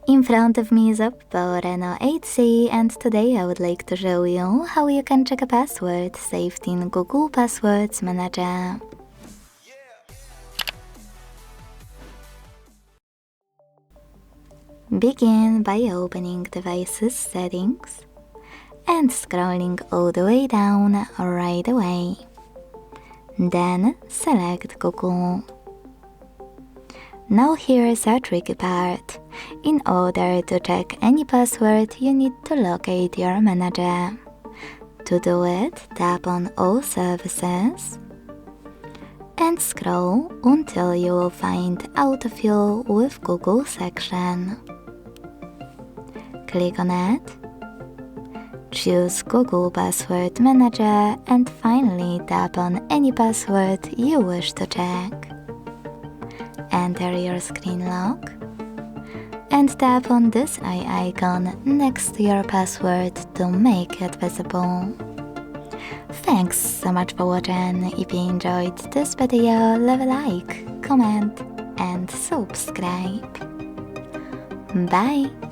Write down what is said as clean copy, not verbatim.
In front of me is OPPO Reno8 Z, and today I would like to show you how you can check a password saved in Google Passwords Manager. Begin by opening Devices Settings and scrolling all the way down right away. Then select Google. Now here's a tricky part. In order to check any password, you need to locate your manager. To do it, tap on All Services and scroll until you will find Autofill with Google section. Click on it, choose Google Password Manager, and finally tap on any password you wish to check. Enter your screen lock and tap on this eye icon next to your password to make it visible. Thanks so much for watching. If you enjoyed this video, leave a like, comment and subscribe. Bye!